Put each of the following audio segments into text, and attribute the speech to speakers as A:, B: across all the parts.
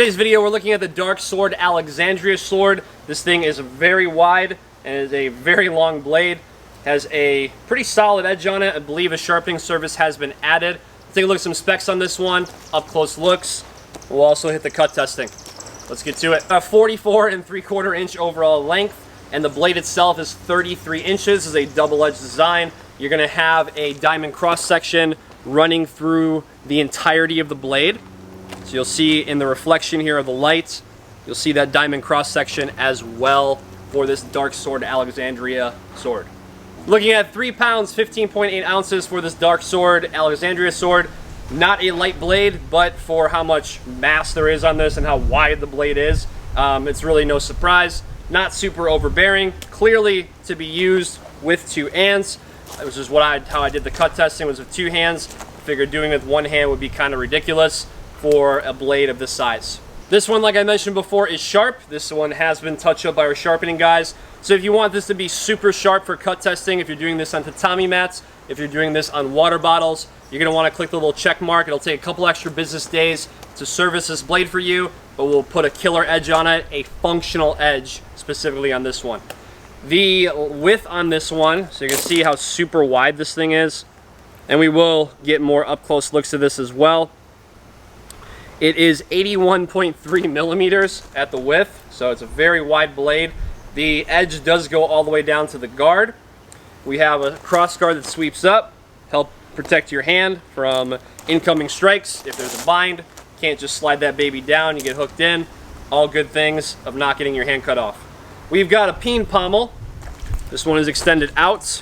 A: Today's video, we're looking at the Dark Sword Alexandria sword. This thing is very wide and is a very long blade. Has a pretty solid edge on it. I believe a sharpening surface has been added. Let's take a look at some specs on this one. Up close looks. We'll also hit the cut testing. Let's get to it. A 44 3/4 inch overall length, and the blade itself is 33 inches. This is a double-edged design. You're going to have a diamond cross section running through the entirety of the blade. So you'll see in the reflection here of the light, you'll see that diamond cross section as well for this Dark Sword Alexandria sword. Looking at 3 pounds, 15.8 ounces for this Dark Sword Alexandria sword. Not a light blade, but for how much mass there is on this and how wide the blade is, it's really no surprise. Not super overbearing, clearly to be used with 2 hands, which is how I did the cut testing, was with 2 hands. I figured doing it with 1 hand would be kind of ridiculous for a blade of this size. This one, like I mentioned before, is sharp. This one has been touched up by our sharpening guys. So if you want this to be super sharp for cut testing, if you're doing this on tatami mats, if you're doing this on water bottles, you're going to want to click the little check mark. It'll take a couple extra business days to service this blade for you, but we'll put a killer edge on it, a functional edge specifically on this one. The width on this one, so you can see how super wide this thing is, and we will get more up close looks of this as well. It is 81.3 millimeters at the width, so it's a very wide blade. The edge does go all the way down to the guard. We have a cross guard that sweeps up, help protect your hand from incoming strikes. If there's a bind, can't just slide that baby down, you get hooked in. All good things of not getting your hand cut off. We've got a peen pommel. This one is extended out.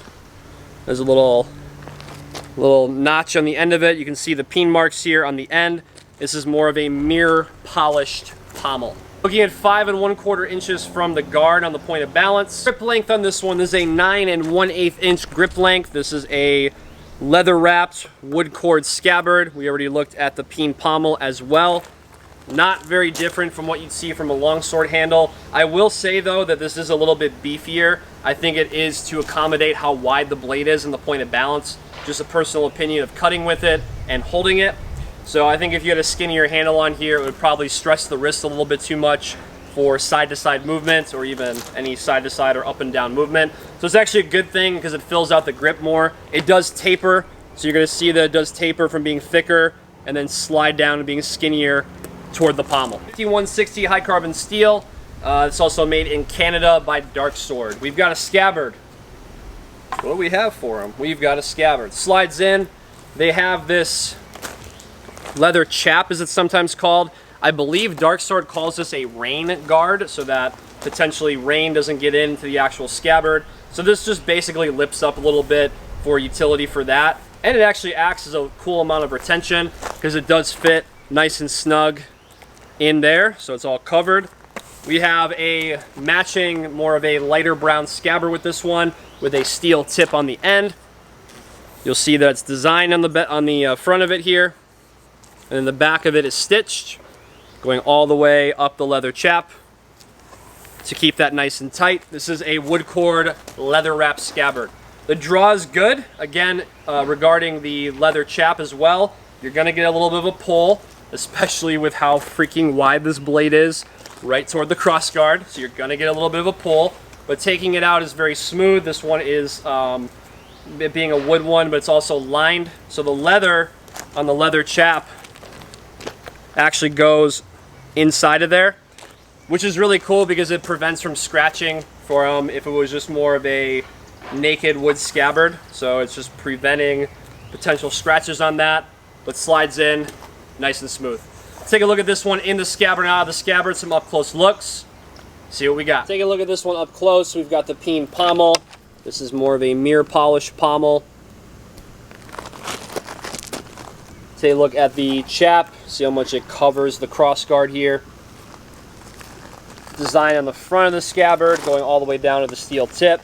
A: There's a little notch on the end of it. You can see the peen marks here on the end. This is more of a mirror polished pommel. Looking at 5 1/4 inches from the guard on the point of balance. Grip length on this one, this is a 9 1/8 inch grip length. This is a leather wrapped wood cord scabbard. We already looked at the peen pommel as well. Not very different from what you'd see from a longsword handle. I will say though that this is a little bit beefier. I think it is to accommodate how wide the blade is and the point of balance. Just a personal opinion of cutting with it and holding it. So I think if you had a skinnier handle on here, it would probably stress the wrist a little bit too much for side-to-side movement or even any side-to-side or up and down movement. So it's actually a good thing because it fills out the grip more. It does taper, so you're going to see that it does taper from being thicker and then slide down to being skinnier toward the pommel. 5160 high carbon steel. It's also made in Canada by Dark Sword. We've got a scabbard. What do we have for them? We've got a scabbard. Slides in. They have this leather chap, as it's sometimes called. I believe Dark Sword calls this a rain guard, so that potentially rain doesn't get into the actual scabbard. So this just basically lips up a little bit for utility for that. And it actually acts as a cool amount of retention because it does fit nice and snug in there, so it's all covered. We have a matching, more of a lighter brown scabbard with this one, with a steel tip on the end. You'll see that it's designed on the front of it here, and then the back of it is stitched, going all the way up the leather chap to keep that nice and tight. This is a wood cord leather wrap scabbard. The draw is good. Again, regarding the leather chap as well, you're gonna get a little bit of a pull, especially with how freaking wide this blade is, right toward the cross guard. So you're gonna get a little bit of a pull, but taking it out is very smooth. This one is, it being a wood one, but it's also lined. So the leather on the leather chap actually goes inside of there, which is really cool because it prevents from scratching from if it was just more of a naked wood scabbard. So it's just preventing potential scratches on that, but slides in nice and smooth. Let's take a look at this one in the scabbard and out of the scabbard, some up close looks. See what we got. Take a look at this one up close. We've got the peen pommel. This is more of a mirror polished pommel. Take a look at the chap. See how much it covers the cross guard here. Design on the front of the scabbard, going all the way down to the steel tip.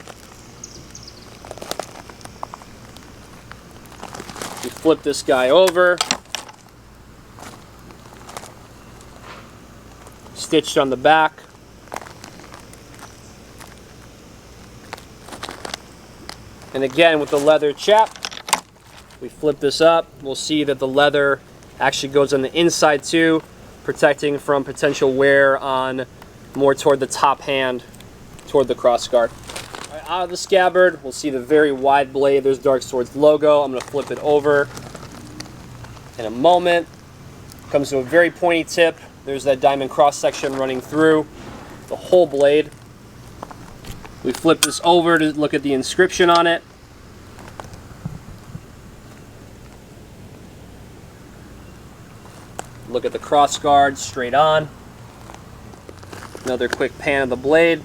A: We flip this guy over. Stitched on the back. And again, with the leather chap, we flip this up, we'll see that the leather actually goes on the inside too. protecting from potential wear on more toward the top hand, toward the cross guard. All right, out of the scabbard, we'll see the very wide blade. There's Dark Sword's logo. I'm going to flip it over in a moment. Comes to a very pointy tip. There's that diamond cross section running through the whole blade. We flip this over to look at the inscription on it. Look at the cross guard straight on. Another quick pan of the blade.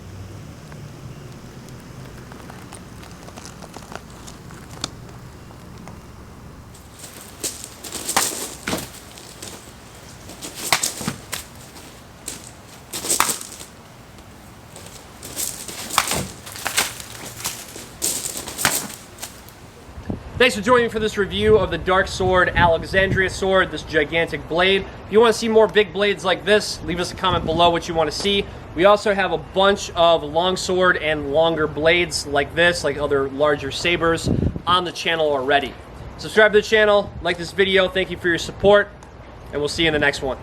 B: Thanks for joining me for this review of the Dark Sword Alexandria sword, this gigantic blade. If you want to see more big blades like this, leave us a comment below what you want to see. We also have a bunch of longsword and longer blades like this, like other larger sabers, on the channel already. Subscribe to the channel, like this video, thank you for your support, and we'll see you in the next one.